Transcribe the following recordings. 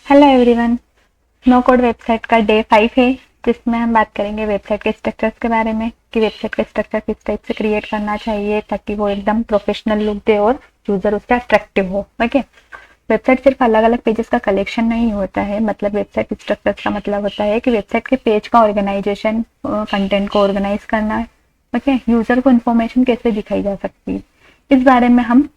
Hello everyone. No code website का day 5 है, जिसमें हम बात करेंगे वेबसाइट के स्ट्रक्चर्स के बारे में कि वेबसाइट का स्ट्रक्चर किस टाइप से क्रिएट करना चाहिए ताकि वो एकदम प्रोफेशनल लुक दे और यूजर उसका अट्रैक्टिव हो। ओके, वेबसाइट सिर्फ अलग अलग पेजेस का कलेक्शन नहीं होता है। मतलब वेबसाइट स्ट्रक्चर्स का मतलब होता है कि वेबसाइट के पेज का ऑर्गेनाइजेशन, कंटेंट को ऑर्गेनाइज करना। ओके, यूजर को इन्फॉर्मेशन कैसे दिखाई जा सकती है, इस बारे में हम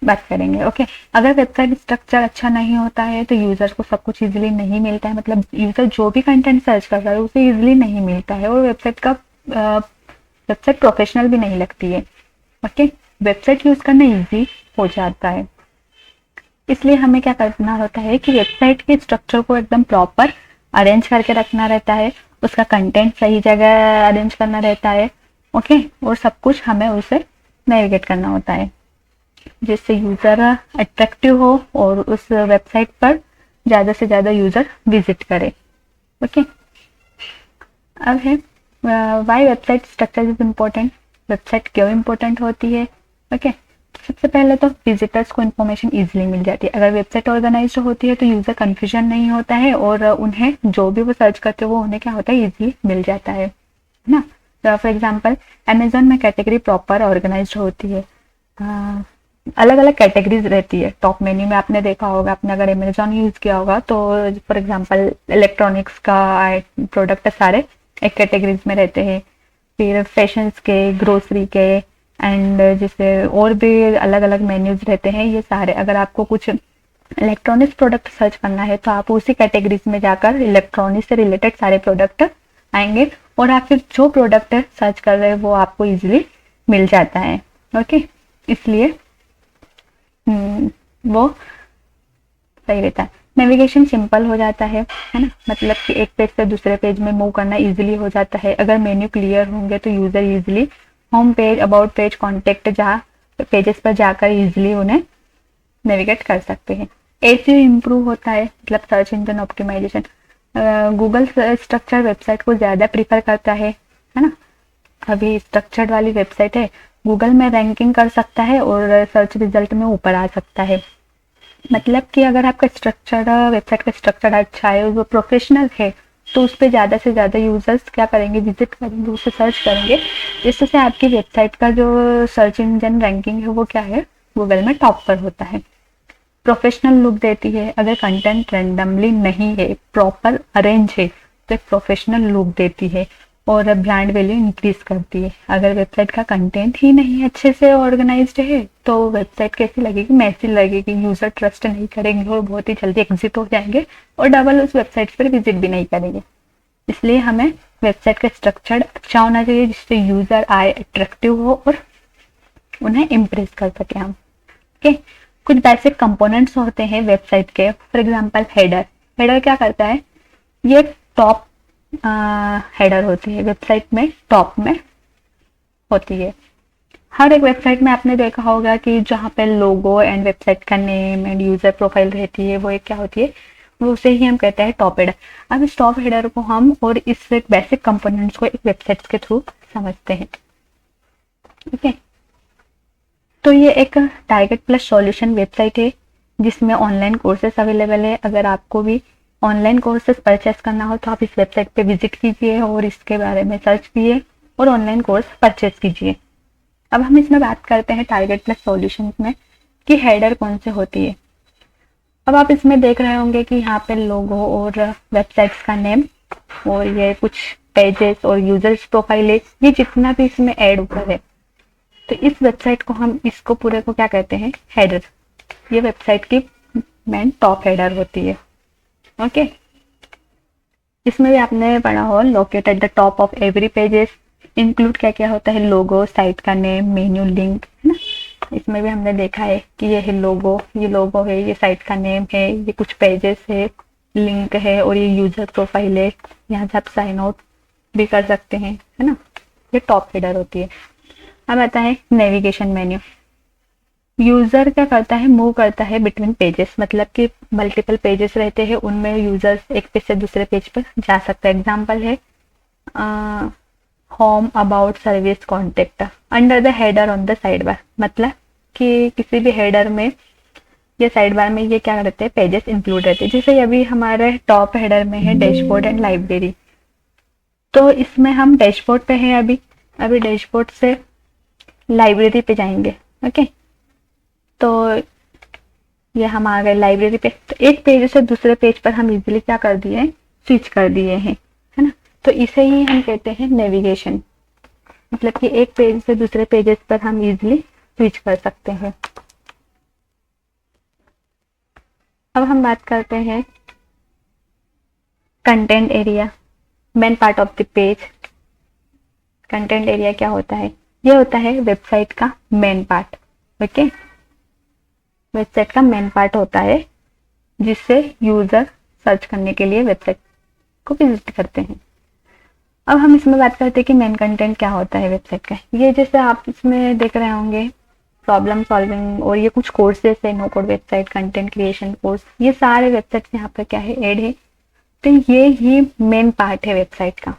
बात करेंगे। ओके, अगर वेबसाइट स्ट्रक्चर अच्छा नहीं होता है तो यूजर को सब कुछ इजीली नहीं मिलता है। मतलब यूजर जो भी कंटेंट सर्च कर रहा है उसे इजीली नहीं मिलता है और वेबसाइट प्रोफेशनल भी नहीं लगती है। ओके, वेबसाइट यूज करना इजी हो जाता है। इसलिए हमें क्या करना होता है कि वेबसाइट के स्ट्रक्चर को एकदम प्रॉपर अरेंज करके रखना रहता है, उसका कंटेंट सही जगह अरेंज करना रहता है। ओके, और सब कुछ हमें उसे नेविगेट करना होता है जिससे यूजर अट्रैक्टिव हो और उस वेबसाइट पर ज्यादा से ज्यादा यूजर विजिट करे। ओके, अब है why website structure is important. Website क्यों इम्पोर्टेंट होती है। ओके, सबसे पहले तो विजिटर्स को इन्फॉर्मेशन इजीली मिल जाती है। अगर वेबसाइट ऑर्गेनाइज्ड होती है तो यूजर कंफ्यूजन नहीं होता है और उन्हें जो भी वो सर्च करते हो वो उन्हें क्या होता है, इजीली मिल जाता है ना। फॉर एग्जाम्पल, अमेजोन में कैटेगरी प्रॉपर ऑर्गेनाइज्ड होती है। अलग अलग कैटेगरीज रहती है। टॉप मेन्यू में आपने देखा होगा, आपने अगर अमेजोन यूज किया होगा तो फॉर एग्जांपल इलेक्ट्रॉनिक्स का प्रोडक्ट सारे एक कैटेगरीज में रहते हैं। फिर फैशंस के, ग्रोसरी के एंड जैसे और भी अलग अलग मेन्यूज रहते हैं। ये सारे, अगर आपको कुछ इलेक्ट्रॉनिक्स प्रोडक्ट सर्च करना है तो आप उसी कैटेगरीज में जाकर इलेक्ट्रॉनिक्स से रिलेटेड सारे प्रोडक्ट आएंगे और आप फिर जो प्रोडक्ट सर्च कर रहे हैं वो आपको इजीली मिल जाता है। ओके, इसलिए वो सही रहता है। नेविगेशन सिंपल हो जाता है ना। मतलब कि एक पेज से दूसरे पेज में मूव करना इजीली हो जाता है। अगर मेन्यू क्लियर होंगे तो user easily home page, about page, contact जहाँ पेजेस पर जाकर इजीली उन्हें नेविगेट कर सकते हैं। एसईओ इम्प्रूव होता है, मतलब search engine optimisation. Google structure website को ज्यादा प्रीफर करता है ना। अभी स्ट्रक्चर्ड वाली वेबसाइट है, गूगल में रैंकिंग कर सकता है और सर्च रिजल्ट में ऊपर आ सकता है। मतलब कि अगर आपका स्ट्रक्चर, वेबसाइट का स्ट्रक्चर अच्छा है और वो प्रोफेशनल है तो उस पर ज़्यादा से ज़्यादा यूजर्स क्या करेंगे, विजिट करेंगे, उसे सर्च करेंगे, जिससे आपकी वेबसाइट का जो सर्च इंजन रैंकिंग है वो क्या है, गूगल में टॉप पर होता है। प्रोफेशनल लुक देती है। अगर कंटेंट रैंडमली नहीं है, प्रॉपर अरेंज है तो एक प्रोफेशनल लुक देती है और ब्रांड वैल्यू इंक्रीज करती है। अगर वेबसाइट का कंटेंट ही नहीं अच्छे से ऑर्गेनाइज्ड है तो वेबसाइट कैसी लगेगी, मैसी लगेगी, यूजर ट्रस्ट नहीं करेंगे और बहुत ही जल्दी एग्जिट हो जाएंगे और डबल उस वेबसाइट पर विजिट भी नहीं करेंगे। इसलिए हमें वेबसाइट का स्ट्रक्चर अच्छा होना चाहिए जिससे यूजर आए, अट्रैक्टिव हो और उन्हें इम्प्रेस कर सके हम। ओके, कुछ बेसिक कंपोनेंट्स होते हैं वेबसाइट के। For example, header. हेडर क्या करता है, ये टॉप हेडर होती है, वेबसाइट में टॉप में होती है। हर एक वेबसाइट में आपने देखा होगा कि जहाँ पे लोगो एंड वेबसाइट का नेम एंड यूजर प्रोफाइल रहती है वो एक क्या होती है, वो उसे ही हम कहते हैं टॉप हेडर। अब इस टॉप हेडर को हम और इस बेसिक कंपोनेंट्स को एक वेबसाइट के थ्रू समझते हैं। ठीक है, तो ये एक टारगेट प्लस सॉल्यूशन वेबसाइट है जिसमें ऑनलाइन कोर्सेस अवेलेबल है। अगर आपको भी ऑनलाइन कोर्सेस परचेस करना हो तो आप इस वेबसाइट पे विजिट कीजिए और इसके बारे में सर्च कीजिए और ऑनलाइन कोर्स परचेस कीजिए। अब हम इसमें बात करते हैं टारगेट प्लस सॉल्यूशन में कि हेडर कौन से होती है। अब आप इसमें देख रहे होंगे कि यहाँ पे लोगो और वेबसाइट्स का नेम और ये कुछ पेजेस और यूजर्स प्रोफाइल है, ये जितना भी इसमें ऐड ऊपर है तो इस वेबसाइट को हम, इसको पूरे को क्या कहते हैं, हेडर। ये वेबसाइट की मेन टॉप हेडर होती है। ओके, इसमें भी आपने पढ़ा हो, locate at the top of every pages. Include क्या क्या होता है, लोगो, साइट का नेम, मेन्यू, लिंक, है ना। इसमें भी हमने देखा है कि ये है लोगो, ये लोगो है, ये साइट का नेम है, ये कुछ पेजेस है, लिंक है और ये यूजर प्रोफाइल है। यहाँ से आप साइन आउट भी कर सकते हैं, है ना। ये टॉप हेडर होती है। अब आता है नेविगेशन मेन्यू। यूजर क्या करता है, मूव करता है बिटवीन पेजेस। मतलब कि मल्टीपल पेजेस रहते हैं, उनमें यूजर एक पेज से दूसरे पेज पर जा सकता है। एग्जाम्पल है home, about, service, contact, under the header on the side bar. मतलब कि किसी भी हेडर में ये साइड बार में ये क्या रहते हैं, पेजेस इंक्लूड रहते हैं। जैसे अभी हमारे टॉप हेडर में है डैशबोर्ड एंड लाइब्रेरी, तो इसमें हम डैशबोर्ड पे है अभी अभी डैशबोर्ड से लाइब्रेरी पे जाएंगे। ओके, तो ये हम आ गए लाइब्रेरी पे। तो एक पेज से दूसरे पेज पर हम इजीली क्या कर दिए, स्विच कर दिए हैं, है ना। तो इसे ही हम कहते हैं नेविगेशन, मतलब कि एक पेज से दूसरे पेजेस पर हम इजीली स्विच कर सकते हैं। अब हम बात करते हैं content area, main part of the page. Content area क्या होता है, ये होता है वेबसाइट का मेन पार्ट। ओके, वेबसाइट का मेन पार्ट होता है जिससे यूजर सर्च करने के लिए वेबसाइट को विजिट करते हैं। अब हम इसमें बात करते हैं कि मेन कंटेंट क्या होता है वेबसाइट का। ये जैसे आप इसमें देख रहे होंगे प्रॉब्लम सॉल्विंग, और ये कुछ कोर्सेस है, no code website, content creation course, ये सारे वेबसाइट यहाँ पर क्या है, ऐड है। तो ये ही मेन पार्ट है वेबसाइट का।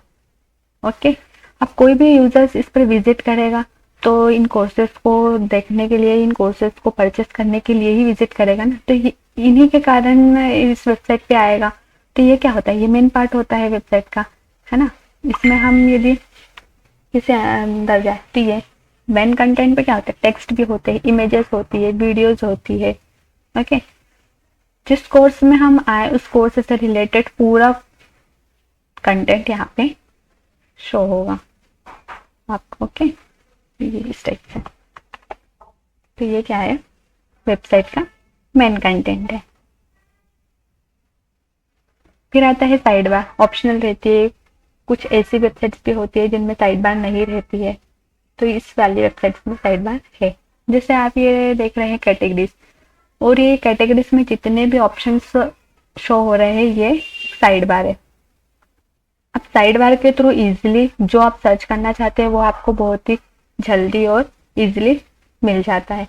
ओके, अब कोई भी यूजर्स इस पर विजिट करेगा तो इन कोर्सेज को देखने के लिए, इन कोर्सेज को परचेस करने के लिए ही विजिट करेगा ना, तो इन्हीं के कारण इस वेबसाइट पे आएगा। तो ये क्या होता है, ये मेन पार्ट होता है वेबसाइट का, है ना। इसमें हम यदि इसे अंदर जाए तो ये मेन कंटेंट पे क्या होता है, टेक्स्ट भी होते हैं, इमेजेस होती है, वीडियोज होती है। ओके, जिस कोर्स में हम आए उस कोर्स से रिलेटेड पूरा कंटेंट यहाँ पे शो होगा आपको। ओके, ये इस टाइप से। तो ये क्या है, वेबसाइट का मेन कंटेंट है। फिर आता है साइड बार, ऑप्शनल रहती है। कुछ ऐसी वेबसाइट्स भी होती है जिनमें साइड बार नहीं रहती है, तो इस वाली वेबसाइट्स में साइड बार है। जैसे आप ये देख रहे हैं कैटेगरीज, और ये कैटेगरीज में जितने भी ऑप्शंस शो हो रहे हैं ये साइड बार है। अब साइड बार के थ्रू इजीली जो आप सर्च करना चाहते हैं वो आपको बहुत ही जल्दी और इजीली मिल जाता है।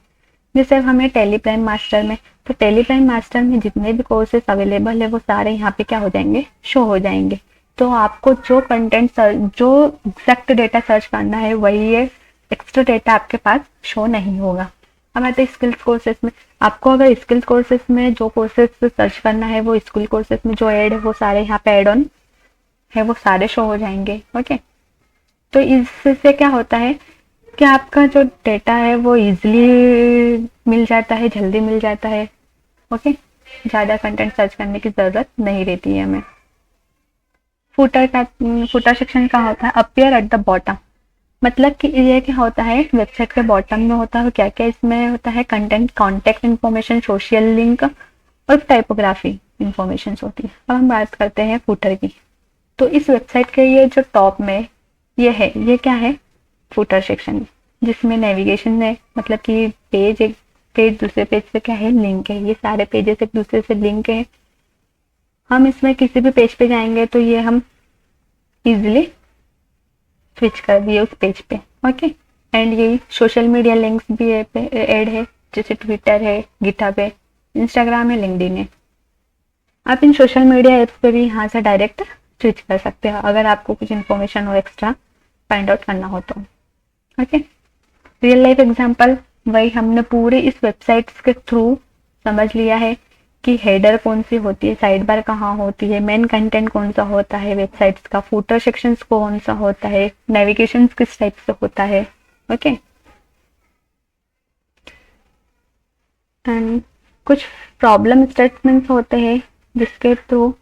जैसे हमें टैली प्राइम मास्टर में, तो टैली प्राइम मास्टर में जितने भी कोर्सेज अवेलेबल है वो सारे यहाँ पे क्या हो जाएंगे, शो हो जाएंगे। तो आपको जो कंटेंट जो एग्जैक्ट डेटा सर्च करना है वही है, एक्स्ट्रा डेटा आपके पास शो नहीं होगा। अब आते हैं स्किल्स कोर्सेज में। आपको अगर स्किल्स कोर्सेज में जो कोर्सेज सर्च करना है वो स्किल कोर्सेज में जो ऐड है वो सारे यहाँ पे ऐड ऑन है, वो सारे शो हो जाएंगे। ओके, तो इससे क्या होता है कि आपका जो डेटा है वो इजीली मिल जाता है, जल्दी मिल जाता है। ओके, ज़्यादा कंटेंट सर्च करने की ज़रूरत नहीं रहती है हमें। फुटर सेक्शन का होता है अपीयर एट द बॉटम, मतलब कि ये क्या होता है, वेबसाइट के बॉटम में होता है क्या क्या, इसमें होता है content, contact information, social link और टाइपोग्राफी इंफॉर्मेशन होती है। अब हम बात करते हैं फुटर की। तो इस वेबसाइट के ये जो टॉप में ये है, ये क्या है, फुटर सेक्शन, जिसमें नेविगेशन है, मतलब कि पेज एक पेज दूसरे पेज से क्या है, लिंक है। ये सारे पेजेस एक दूसरे से लिंक है। हम इसमें किसी भी पेज पे जाएंगे तो ये हम इजीली स्विच कर दिए उस पेज पे। ओके, एंड यही सोशल मीडिया लिंक्स भी ऐड है, जैसे ट्विटर है, गिटहब है, इंस्टाग्राम है, लिंक्डइन है। आप इन सोशल मीडिया ऐप्स पे भी यहाँ से डायरेक्ट स्विच कर सकते हो अगर आपको कुछ इन्फॉर्मेशन और एक्स्ट्रा फाइंड आउट करना हो तो। ओके, रियल लाइफ एग्जांपल वही हमने पूरे इस वेबसाइट्स के थ्रू समझ लिया है कि हेडर कौन सी होती है, साइड बार कहाँ होती है, मेन कंटेंट कौन सा होता है वेबसाइट्स का, फुटर सेक्शंस कौन सा होता है, नेविगेशन किस टाइप से होता है। ओके, एंड कुछ प्रॉब्लम स्टेटमेंट्स होते हैं जिसके थ्रू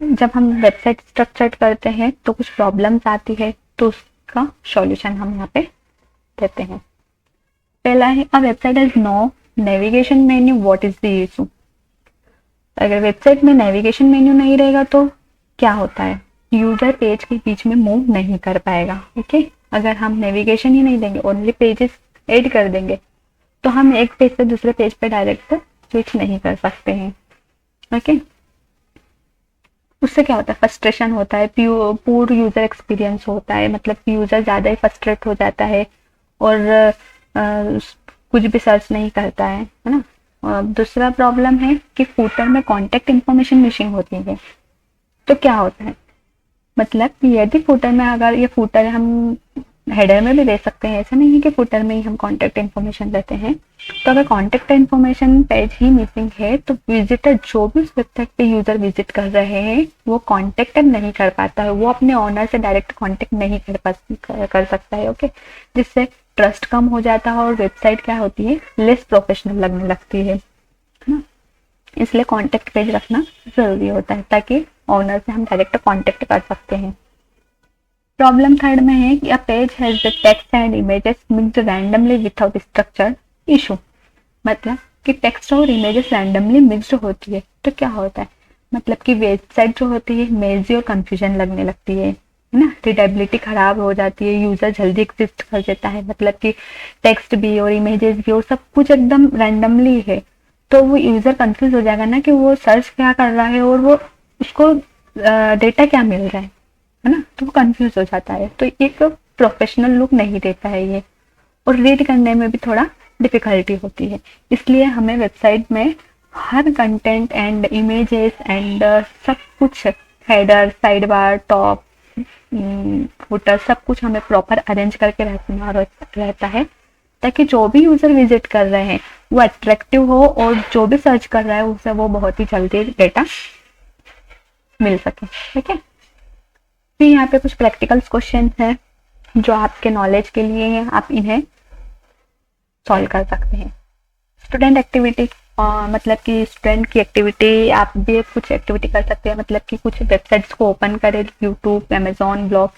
जब हम वेबसाइट स्ट्रक्चर करते हैं तो कुछ प्रॉब्लम्स आती है, तो उसका सॉल्यूशन हम यहाँ पे देते हैं। पहला है a website has no navigation menu, what is the issue. अगर वेबसाइट में नेविगेशन मेन्यू नहीं रहेगा तो क्या होता है, यूजर पेज के बीच में मूव नहीं कर पाएगा। ओके, अगर हम नेविगेशन ही नहीं देंगे, ओनली पेजेस ऐड कर देंगे, तो हम एक पेज से दूसरे पेज पे डायरेक्ट स्विच नहीं कर सकते हैं। ओके, उससे क्या होता है, फ्रस्ट्रेशन होता है, पूर यूजर एक्सपीरियंस होता है, मतलब यूजर ज्यादा ही फ्रस्ट्रेट हो जाता है और कुछ भी सर्च नहीं करता है ना। और दूसरा प्रॉब्लम है कि फुटर में कॉन्टेक्ट इन्फॉर्मेशन मिसिंग होती है। तो क्या होता है, मतलब यदि फुटर में अगर ये फुटर हम हेडर में भी दे सकते हैं, ऐसा नहीं है कि फुटर में ही हम कॉन्टेक्ट इन्फॉर्मेशन देते हैं। तो अगर कॉन्टेक्ट इन्फॉर्मेशन पेज ही मिसिंग है तो विजिटर जो भी उस वेबसाइट पे यूजर विजिट कर रहे हैं वो कॉन्टेक्ट नहीं कर पाता है, वो अपने ऑनर से डायरेक्ट कॉन्टेक्ट नहीं कर सकता है। ओके, जिससे ट्रस्ट कम हो जाता है और वेबसाइट क्या होती है, लेस प्रोफेशनल लगने लगती है ना। इसलिए कॉन्टेक्ट पेज रखना जरूरी होता है ताकि ऑनर से हम डायरेक्ट कॉन्टेक्ट कर सकते हैं। प्रॉब्लम थर्ड में है कि a page has the text and images mixed randomly without structure issue. मतलब कि टेक्स्ट और इमेजेस रैंडमली मिक्स्ड होती है तो क्या होता है, मतलब कि वेबसाइट जो होती है मेजी और कंफ्यूजन लगने लगती है ना, रीडेबिलिटी खराब हो जाती है, यूजर जल्दी एग्जिस्ट कर देता है। मतलब कि टेक्स्ट भी और इमेजेस भी और सब कुछ एकदम रैंडमली है तो वो यूजर कंफ्यूज हो जाएगा ना कि वो सर्च क्या कर रहा है और वो उसको डेटा क्या मिल रहा है ना, तो वो कंफ्यूज हो जाता है। तो एक प्रोफेशनल लुक नहीं देता है ये, और रीड करने में भी थोड़ा डिफिकल्टी होती है। इसलिए हमें वेबसाइट में हर कंटेंट एंड इमेजेस एंड सब कुछ, header, side bar, top, footer, सब कुछ हमें प्रॉपर अरेंज करके रखना रहता है ताकि जो भी यूजर विजिट कर रहे हैं वो अट्रैक्टिव हो और जो भी सर्च कर रहा है उसे वो बहुत ही जल्दी डेटा मिल सके। ठीक है, फिर यहाँ पे कुछ प्रैक्टिकल क्वेश्चन है जो आपके नॉलेज के लिए हैं, आप इन्हें सॉल्व कर सकते हैं। स्टूडेंट एक्टिविटी, मतलब कि स्टूडेंट की एक्टिविटी, आप भी कुछ एक्टिविटी कर सकते हैं। मतलब कि कुछ वेबसाइट्स को ओपन करें, यूट्यूब, अमेजोन, ब्लॉग,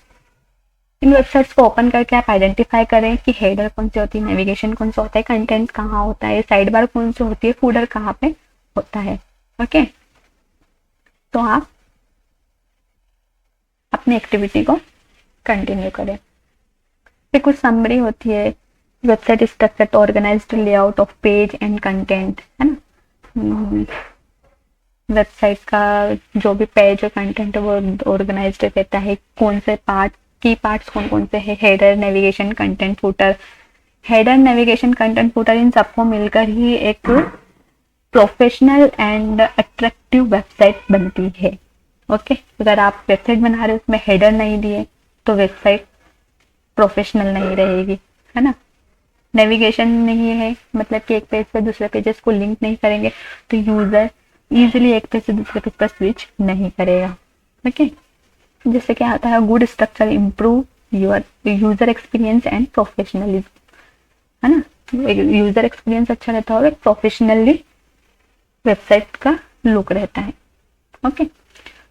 इन वेबसाइट्स को ओपन करके आप आइडेंटिफाई करें कि हेडर कौन सी होती है, नेविगेशन कौन सा होता है, कंटेंट कहाँ होता है, साइड बार कौन सी होती है, फूडर कहाँ पे होता है। ओके, तो आप अपनी एक्टिविटी को कंटिन्यू करें। फिर कुछ समरी होती है, website structure, organised layout of page and content, है ना। वेबसाइट का जो भी पेज और कंटेंट है वो ऑर्गेनाइज्ड रहता है, कौन से पार्ट, की पार्ट्स कौन कौन से है, header, navigation, content, footer. Header, navigation, content, footer इन सबको मिलकर ही एक प्रोफेशनल एंड अट्रैक्टिव वेबसाइट बनती है। ओके, अगर आप वेबसाइट बना रहे हो उसमें हेडर नहीं दिए तो वेबसाइट प्रोफेशनल नहीं रहेगी, है ना। नेविगेशन नहीं है, मतलब कि एक पेज से दूसरे पेजेस को लिंक नहीं करेंगे तो यूजर इजीली एक पेज से दूसरे पेज पर स्विच नहीं करेगा। ओके, जिससे क्या होता है, good structure improve your user experience and professionalism, है ना। यूजर एक्सपीरियंस अच्छा रहता है और एक प्रोफेशनली वेबसाइट का लुक रहता है। ओके,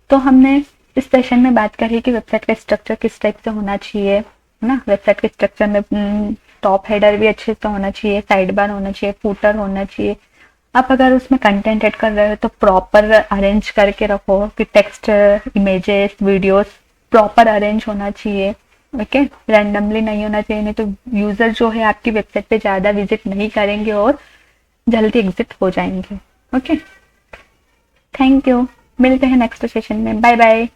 तो हमने इस सेशन में बात करी कि वेबसाइट का स्ट्रक्चर किस टाइप से होना चाहिए, है ना। वेबसाइट के स्ट्रक्चर में टॉप हेडर भी अच्छे से होना चाहिए, साइड बार होना चाहिए, फुटर होना चाहिए। आप अगर उसमें कंटेंट ऐड कर रहे हो तो प्रॉपर अरेंज करके रखो कि text, images, videos proper arrange होना चाहिए। ओके, रैंडमली नहीं होना चाहिए, नहीं तो यूजर जो है आपकी वेबसाइट पे ज्यादा विजिट नहीं करेंगे और जल्दी एग्जिट हो जाएंगे। ओके, थैंक यू, मिलते हैं नेक्स्ट सेशन में, बाय बाय।